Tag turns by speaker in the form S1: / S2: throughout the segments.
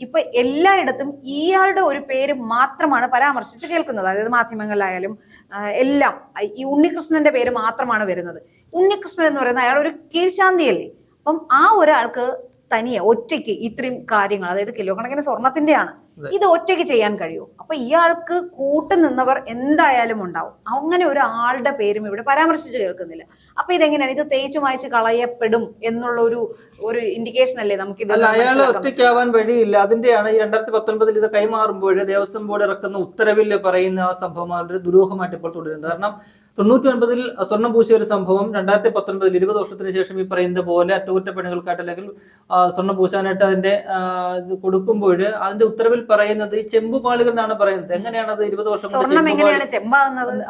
S1: ഇപ്പൊ എല്ലായിടത്തും ഇയാളുടെ ഒരു പേര് മാത്രമാണ് പരാമർശിച്ച് കേൾക്കുന്നത്. അതായത് മാധ്യമങ്ങളിലായാലും എല്ലാം ഈ ഉണ്ണികൃഷ്ണന്റെ പേര് മാത്രമാണ് വരുന്നത്. ഉണ്ണികൃഷ്ണൻ എന്ന് പറയുന്ന അയാൾ ഒരു കീഴ്ശാന്തിയല്ലേ. അപ്പം ആ ഒരാൾക്ക് തനിയെ ഒറ്റയ്ക്ക് ഇത്രയും കാര്യങ്ങൾ, അതായത് കിലോ കണക്കിന് സ്വർണത്തിന്റെയാണ്, ഇത് ഒറ്റയ്ക്ക് ചെയ്യാൻ കഴിയുമോ? അപ്പൊ ഇയാൾക്ക് കൂട്ടു നിന്നവർ എന്തായാലും ഉണ്ടാവും. അങ്ങനെ ഒരാളുടെ പേരും ഇവിടെ പരാമർശിച്ച് കേൾക്കുന്നില്ല. അപ്പൊ ഇതെങ്ങനെയാണ്? ഇത് തേച്ചു മായ്ച്ച് കളയപ്പെടും എന്നുള്ള ഒരു ഇൻഡിക്കേഷൻ അല്ലേ നമുക്ക്?
S2: അയാൾ ഒറ്റയ്ക്കാവാൻ വഴിയില്ല. അതിന്റെയാണ് ഈ 2019 ഇത് കൈമാറുമ്പോൾ ദേവസ്വം ബോർഡ് ഇറക്കുന്ന ഉത്തരവിൽ പറയുന്ന ആ സംഭവം വളരെ ദുരൂഹമായിട്ട് ഇപ്പോൾ തുടരുന്നത്. കാരണം 99 സ്വർണം പൂശിയ ഒരു സംഭവം 2019 20 വർഷത്തിന് ശേഷം ഈ പറയുന്ന പോലെ അറ്റകുറ്റപ്പണികൾക്കായിട്ട് അല്ലെങ്കിൽ സ്വർണം പൂശാനായിട്ട് അതിന്റെ ഇത് കൊടുക്കുമ്പോൾ അതിന്റെ ഉത്തരവിൽ പറയുന്നത് ഈ ചെമ്പുപാളികൾ എന്നാണ് പറയുന്നത്. എങ്ങനെയാണ് അത് 20 വർഷം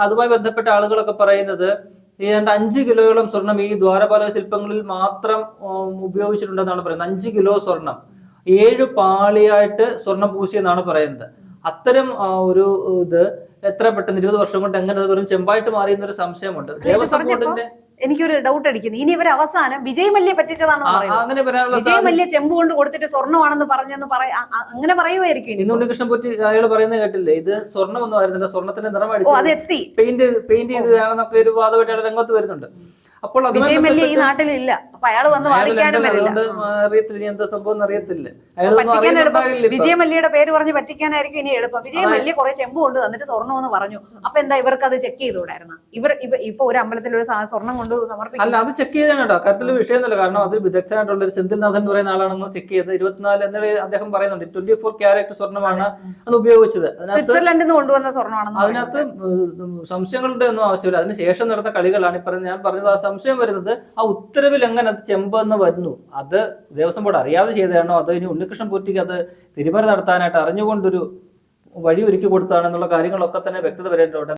S2: അതുമായി ബന്ധപ്പെട്ട ആളുകളൊക്കെ പറയുന്നത് ഏതാണ്ട് 5 കിലോയോളം സ്വർണം ഈ ദ്വാരപാലക ശില്പങ്ങളിൽ മാത്രം ഉപയോഗിച്ചിട്ടുണ്ടെന്നാണ് പറയുന്നത്. 5 കിലോ സ്വർണം 7 പാളിയായിട്ട് സ്വർണം പൂശിയെന്നാണ് പറയുന്നത്. അത്തരം ഒരു ഇത് എത്ര പെട്ടെന്ന് 20 വർഷം കൊണ്ട് എങ്ങനെ വെറും ചെമ്പായിട്ട് മാറിയെന്നൊരു സംശയമുണ്ട്. ദേവസ്വം ബോർഡിന്റെ
S1: എനിക്കൊരു ഡൗട്ട് അടിക്കുന്നു. ഇനി ഇവർ അവസാനം വിജയ് മല്യ പറ്റിച്ചതാണോ?
S2: അങ്ങനെ പറയാനുള്ള
S1: വിജയ് മല്യ ചെമ്പ് കൊണ്ട് കൊടുത്തിട്ട് സ്വർണ്ണമാണെന്ന് പറഞ്ഞെന്ന് അങ്ങനെ പറയുമായിരിക്കും.
S2: ഇന്ന് ഉണ്ണികൃഷ്ണൻ പൊറ്റി അയാൾ പറയുന്നത് കേട്ടില്ലേ, ഇത് സ്വർണ്ണമൊന്നും ആയിരുന്നില്ല, സ്വർണ്ണത്തിന്റെ നിറം അടിച്ചു പെയിന്റ് ചെയ്തതാണെന്നൊക്കെ ഒരു വാദമായിട്ട് അയാൾ രംഗത്ത് വരുന്നുണ്ട്. അപ്പോൾ
S1: വിജയ് മല്യ ഈ നാട്ടിലില്ല. അപ്പൊ അയാൾ വന്ന് വാദിക്കാനും
S2: അറിയത്തില്ല എന്താ സംഭവം അറിയത്തില്ല.
S1: വിജയ് മല്യയുടെ പേര് പറഞ്ഞ് പറ്റിക്കാനായിരിക്കും ഇനി എളുപ്പം. വിജയ് മല്യ കുറെ ചെമ്പ് കൊണ്ട് തന്നിട്ട് സ്വർണ്ണം എന്ന് പറഞ്ഞു. അപ്പൊ എന്താ ഇവർക്ക് അത് ചെക്ക് ചെയ്തുകൂടായിരുന്നു? ഇപ്പൊ ഒരു അമ്പലത്തിൽ ഒരു സ്വർണ്ണം കൊണ്ട് സമർപ്പിക്കും.
S2: അല്ല, അത് ചെക്ക് ചെയ്താണ് കേട്ടോ. കാര്യത്തിൽ വിഷയമൊന്നുമില്ല. കാരണം അത് വിദഗ്ധനായിട്ടുള്ള ഒരു സെന്തിൽനാഥൻ എന്ന് പറയുന്ന ആളാണെന്ന് ചെക്ക് ചെയ്ത് 24 എന്നുള്ള അദ്ദേഹം പറയുന്നുണ്ട് 24 ക്യാരറ്റ് സ്വർണ്ണമാണ് അത് ഉപയോഗിച്ചത്.
S1: സ്വിറ്റ്സർലൻഡിൽ നിന്ന് കൊണ്ടുവന്ന സ്വർണ്ണമാണ്.
S2: അതിനകത്ത് സംശയങ്ങളുടെ ഒന്നും ആവശ്യമില്ല. അതിനുശേഷം നടന്ന കളികളാണ് ഞാൻ പറഞ്ഞത്. ആ സംശയം വരുന്നത് ആ ഉത്തരവിൽ എങ്ങനെ അത് ചെമ്പെന്ന് വരുന്നു. അത് ദേവസ്വം ബോർഡ് അറിയാതെ ചെയ്തതാണോ അതോ ഇനി ഉണ്ണികൃഷ്ണൻ പോറ്റിക്ക് അത് തിരിമറി നടത്താനായിട്ട് അറിഞ്ഞുകൊണ്ടൊരു വഴി ഒരുക്കി കൊടുത്താണെന്നുള്ള കാര്യങ്ങളൊക്കെ തന്നെ വ്യക്തത വരേണ്ടതുണ്ട്.